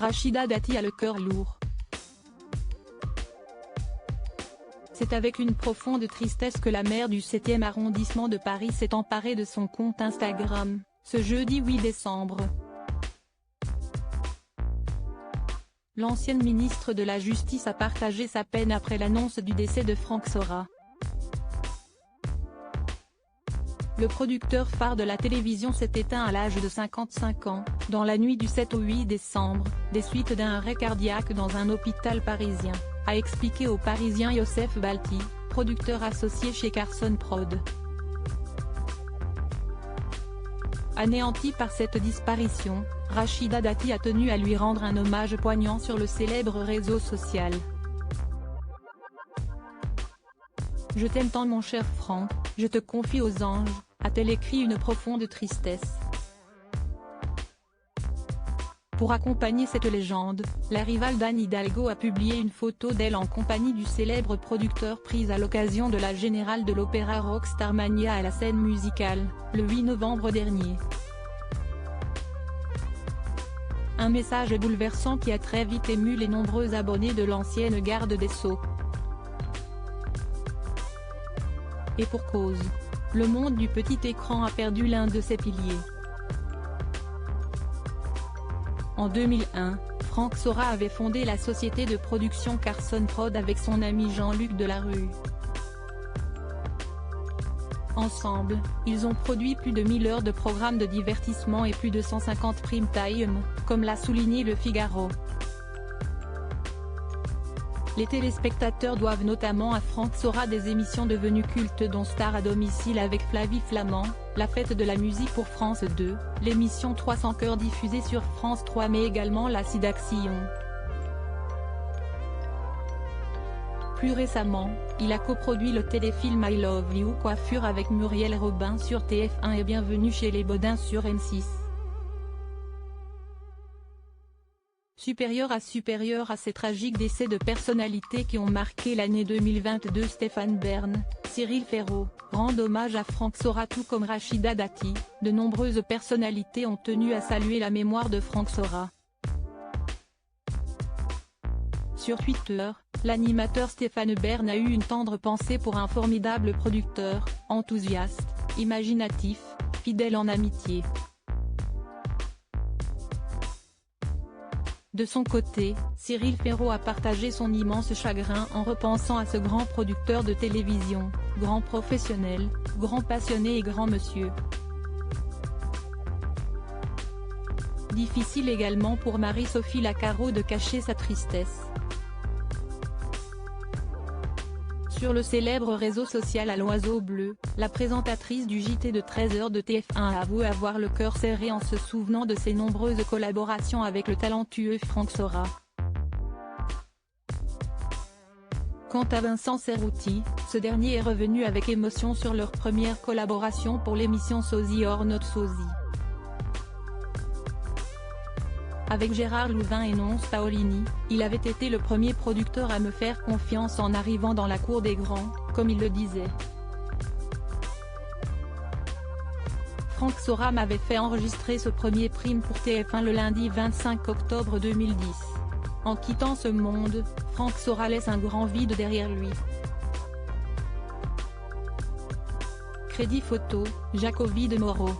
Rachida Dati a le cœur lourd. C'est avec une profonde tristesse que la maire du 7e arrondissement de Paris s'est emparée de son compte Instagram, ce jeudi 8 décembre. L'ancienne ministre de la Justice a partagé sa peine après l'annonce du décès de Franck Sora. Le producteur phare de la télévision s'est éteint à l'âge de 55 ans, dans la nuit du 7 au 8 décembre, des suites d'un arrêt cardiaque dans un hôpital parisien, a expliqué au Parisien Youssef Balti, producteur associé chez Carson Prod. Anéanti par cette disparition, Rachida Dati a tenu à lui rendre un hommage poignant sur le célèbre réseau social. « Je t'aime tant mon cher Franck, je te confie aux anges », a-t-elle écrit une profonde tristesse. Pour accompagner cette légende, la rivale d'Anne Hidalgo a publié une photo d'elle en compagnie du célèbre producteur prise à l'occasion de la Générale de l'Opéra Rockstar Mania à la scène musicale, le 8 novembre dernier. Un message bouleversant qui a très vite ému les nombreux abonnés de l'ancienne garde des Sceaux. Et pour cause, le monde du petit écran a perdu l'un de ses piliers. En 2001, Franck Sora avait fondé la société de production Carson Prod avec son ami Jean-Luc Delarue. Ensemble, ils ont produit plus de 1000 heures de programmes de divertissement et plus de 150 prime time, comme l'a souligné Le Figaro. Les téléspectateurs doivent notamment à Franck Sora des émissions devenues cultes dont Star à domicile avec Flavie Flamand, La fête de la musique pour France 2, l'émission 300 Cœurs diffusée sur France 3 mais également La Sidaction. Plus récemment, il a coproduit le téléfilm I Love You Coiffure avec Muriel Robin sur TF1 et Bienvenue chez les Bodins sur M6. Supérieur à ces tragiques décès de personnalités qui ont marqué l'année 2022, Stéphane Bern, Cyril Ferraud, rendent hommage à Franck Sora tout comme Rachida Dati. De nombreuses personnalités ont tenu à saluer la mémoire de Franck Sora. Sur Twitter, l'animateur Stéphane Bern a eu une tendre pensée pour un formidable producteur, enthousiaste, imaginatif, fidèle en amitié. De son côté, Cyril Ferraud a partagé son immense chagrin en repensant à ce grand producteur de télévision, grand professionnel, grand passionné et grand monsieur. Difficile également pour Marie-Sophie Lacaro de cacher sa tristesse. Sur le célèbre réseau social à l'Oiseau Bleu, la présentatrice du JT de 13h de TF1 a avoué avoir le cœur serré en se souvenant de ses nombreuses collaborations avec le talentueux Franck Sora. Quant à Vincent Cerruti, ce dernier est revenu avec émotion sur leur première collaboration pour l'émission Sosie or Not Sosie. Avec Gérard Louvain et Nonce Paolini, il avait été le premier producteur à me faire confiance en arrivant dans la cour des grands, comme il le disait. Franck Sora m'avait fait enregistrer ce premier prime pour TF1 le lundi 25 octobre 2010. En quittant ce monde, Franck Sora laisse un grand vide derrière lui. Crédit photo, Jacobi de Moreau.